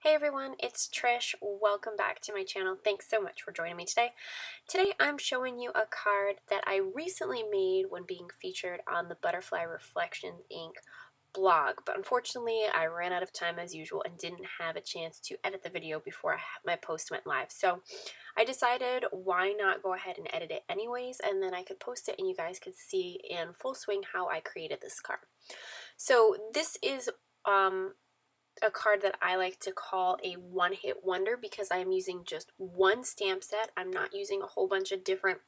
Hey everyone, it's Trish. Welcome back to my channel. Thanks so much for joining me today. Today I'm showing you a card that I recently made when being featured on the Butterfly Reflections Inc. blog, but unfortunately I ran out of time as usual and didn't have a chance to edit the video before my post went live. So I decided why not go ahead and edit it anyways, and then I could post it and you guys could see in full swing how I created this card. So this is a card that I like to call a one-hit wonder because I'm using just one stamp set. I'm not using a whole bunch of different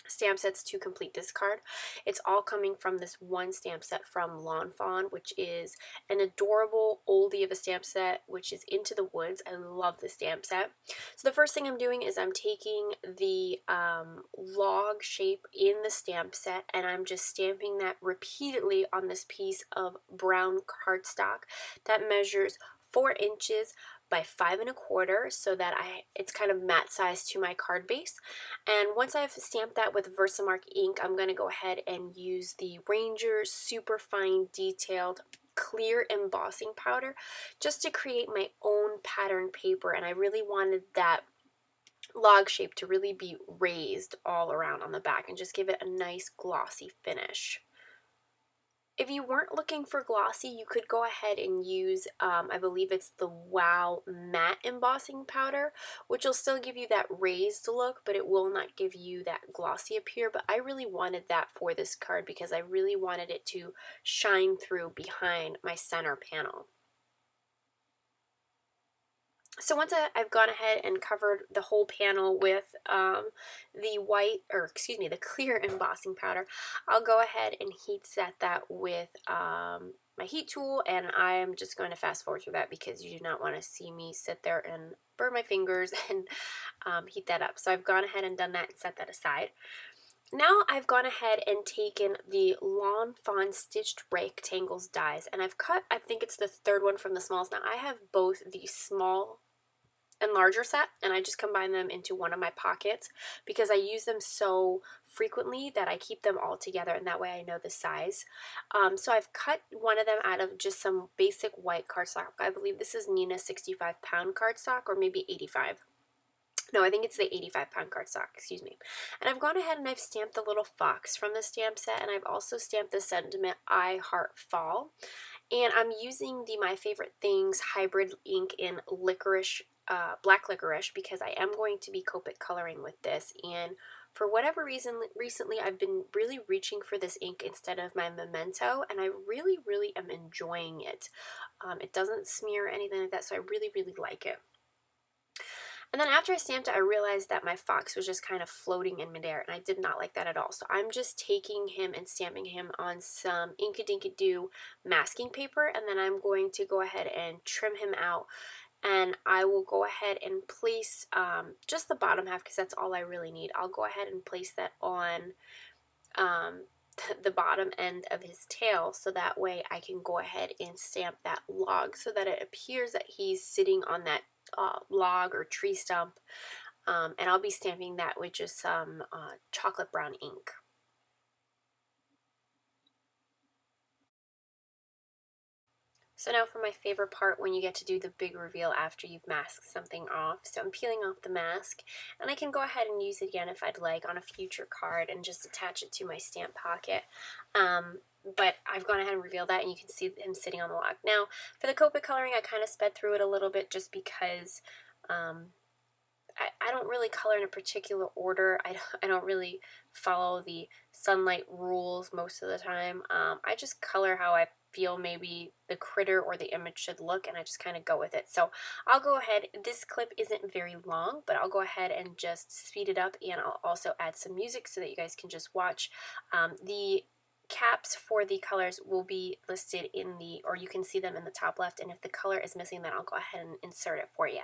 stamp sets to complete this card. It's all coming from this one stamp set from Lawn Fawn, which is an adorable oldie of a stamp set, which is Into the Woods. I love this stamp set. So the first thing I'm doing is I'm taking the log shape in the stamp set and I'm just stamping that repeatedly on this piece of brown cardstock that measures 4 inches by 5 1/4, so that it's kind of mat size to my card base. And once I've stamped that with Versamark ink, I'm going to go ahead and use the Ranger Super Fine Detailed Clear Embossing Powder just to create my own pattern paper. And I really wanted that log shape to really be raised all around on the back and just give it a nice glossy finish. If you weren't looking for glossy, you could go ahead and use, I believe it's the Wow Matte Embossing Powder, which will still give you that raised look, but it will not give you that glossy appear. But I really wanted that for this card because I really wanted it to shine through behind my center panel. So once I've gone ahead and covered the whole panel with the clear embossing powder, I'll go ahead and heat set that with my heat tool, and I'm just going to fast forward through that because you do not want to see me sit there and burn my fingers and heat that up. So I've gone ahead and done that and set that aside. Now I've gone ahead and taken the Lawn Fawn Stitched Rectangles dies, and I've cut, I think it's the third one from the smalls. Now I have both the small and larger set, and I just combine them into one of my pockets because I use them so frequently that I keep them all together, and that way I know the size. So I've cut one of them out of just some basic white cardstock. I believe this is Nina's 65-pound cardstock, or maybe 85. No, I think it's the 85-pound cardstock, excuse me. And I've gone ahead and I've stamped the little fox from the stamp set, and I've also stamped the sentiment I Heart Fall. And I'm using the My Favorite Things hybrid ink in licorice, black licorice, because I am going to be Copic coloring with this. And for whatever reason, recently I've been really reaching for this ink instead of my Memento, and I really am enjoying it. It doesn't smear or anything like that, so I really like it. And then after I stamped it, I realized that my fox was just kind of floating in midair, and I did not like that at all. So I'm just taking him and stamping him on some Inkadinkadoo masking paper, and then I'm going to go ahead and trim him out. And I will go ahead and place just the bottom half because that's all I really need. I'll go ahead and place that on the bottom end of his tail, so that way I can go ahead and stamp that log so that it appears that he's sitting on that log or tree stump, and I'll be stamping that with just some chocolate brown ink. So now for my favorite part, when you get to do the big reveal after you've masked something off. So I'm peeling off the mask, and I can go ahead and use it again if I'd like on a future card and just attach it to my stamp pocket. But I've gone ahead and revealed that, and you can see him sitting on the log. Now, for the Copic coloring, I kind of sped through it a little bit just because I don't really color in a particular order. I don't really follow the sunlight rules most of the time. I just color how I feel maybe the critter or the image should look, and I just kind of go with it. So I'll go ahead, this clip isn't very long, but I'll go ahead and just speed it up, and I'll also add some music so that you guys can just watch. The caps for the colors will be listed in the, or you can see them in the top left, and if the color is missing, then I'll go ahead and insert it for you.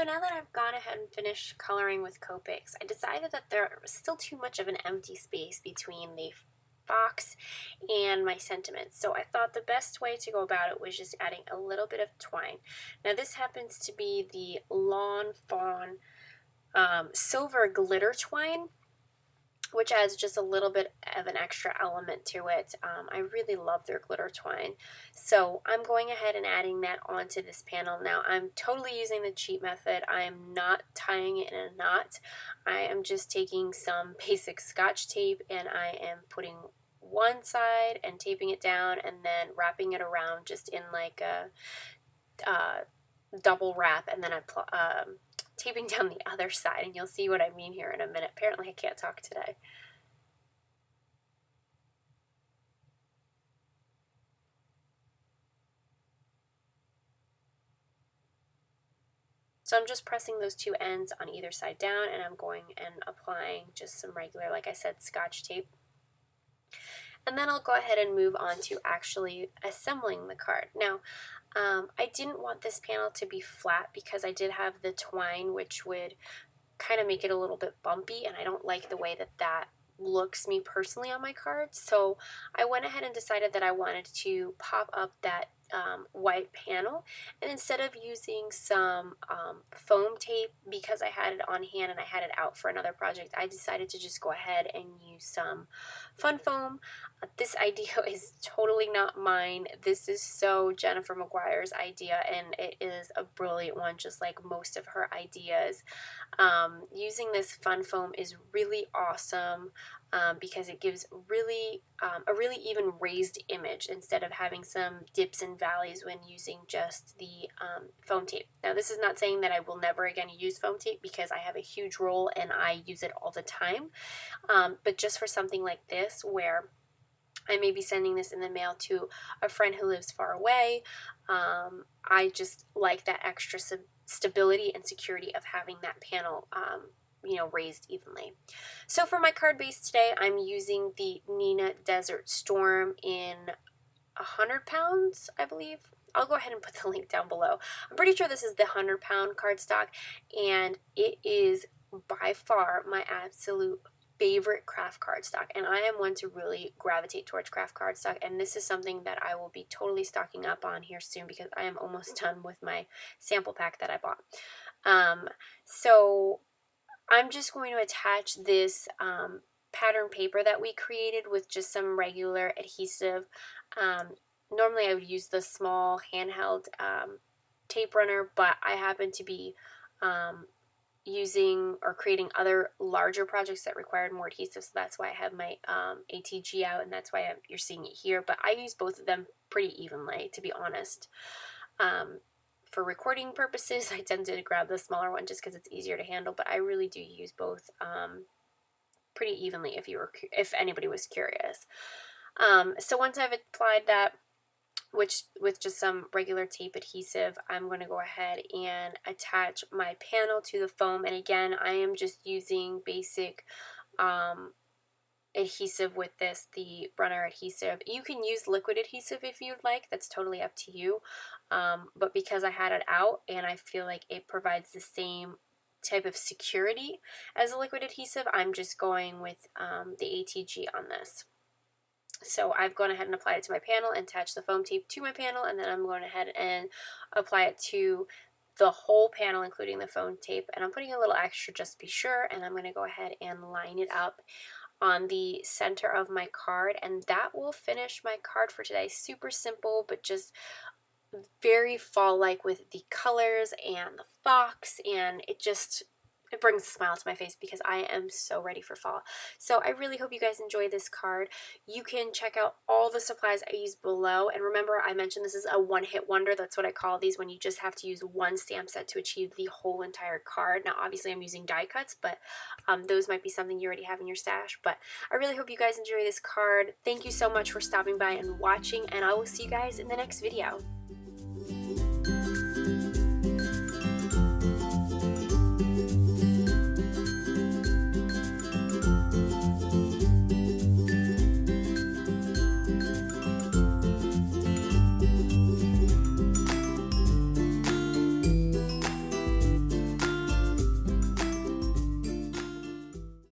now that I've gone ahead and finished coloring with Copics, I decided that there was still too much of an empty space between the box and my sentiments. So I thought the best way to go about it was just adding a little bit of twine. Now this happens to be the Lawn Fawn silver glitter twine, which adds just a little bit of an extra element to it. I really love their glitter twine. So I'm going ahead and adding that onto this panel. Now I'm totally using the cheat method. I am not tying it in a knot. I am just taking some basic Scotch tape and I am putting one side and taping it down and then wrapping it around just in like a double wrap, and then I'm taping down the other side, and you'll see what I mean here in a minute. Apparently I can't talk today. So I'm just pressing those two ends on either side down, and I'm going and applying just some regular, like I said, Scotch tape. And then I'll go ahead and move on to actually assembling the card. Now, I didn't want this panel to be flat because I did have the twine, which would kind of make it a little bit bumpy, and I don't like the way that that looks me personally on my cards. So I went ahead and decided that I wanted to pop up that white panel, and instead of using some foam tape, because I had it on hand and I had it out for another project, I decided to just go ahead and use some fun foam. This idea is totally not mine. This is so Jennifer McGuire's idea, and it is a brilliant one, just like most of her ideas. Using this fun foam is really awesome because it gives really a really even raised image instead of having some dips and valleys when using just the foam tape. Now this is not saying that I will never again use foam tape, because I have a huge roll and I use it all the time, but just for something like this where I may be sending this in the mail to a friend who lives far away, I just like that extra stability and security of having that panel raised evenly. So for my card base today, I'm using the Nina Desert Storm in 100 pounds, I believe. I'll go ahead and put the link down below. I'm pretty sure this is the 100-pound cardstock, and it is by far my absolute favorite craft cardstock, and I am one to really gravitate towards craft cardstock, and this is something that I will be totally stocking up on here soon because I am almost done with my sample pack that I bought. So I'm just going to attach this pattern paper that we created with just some regular adhesive. Normally I would use the small handheld tape runner, but I happen to be using or creating other larger projects that required more adhesive, so that's why I have my ATG out, and that's why you're seeing it here. But I use both of them pretty evenly, to be honest. For recording purposes, I tend to grab the smaller one just because it's easier to handle, but I really do use both pretty evenly if anybody was curious. So once I've applied that, which with just some regular tape adhesive, I'm going to go ahead and attach my panel to the foam. And again, I am just using basic adhesive with this, the runner adhesive. You can use liquid adhesive if you'd like, that's totally up to you. But because I had it out and I feel like it provides the same type of security as a liquid adhesive, I'm just going with the ATG on this. So I've gone ahead and applied it to my panel and attached the foam tape to my panel, and then I'm going ahead and apply it to the whole panel, including the foam tape. And I'm putting a little extra just to be sure, and I'm going to go ahead and line it up on the center of my card, and that will finish my card for today. Super simple, but just very fall-like with the colors and the fox, and it brings a smile to my face because I am so ready for fall. So I really hope you guys enjoy this card. You can check out all the supplies I use below, and remember I mentioned this is a one-hit wonder. That's what I call these, when you just have to use one stamp set to achieve the whole entire card. Now obviously I'm using die cuts, but those might be something you already have in your stash. But I really hope you guys enjoy this card. Thank you so much for stopping by and watching, and I will see you guys in the next video.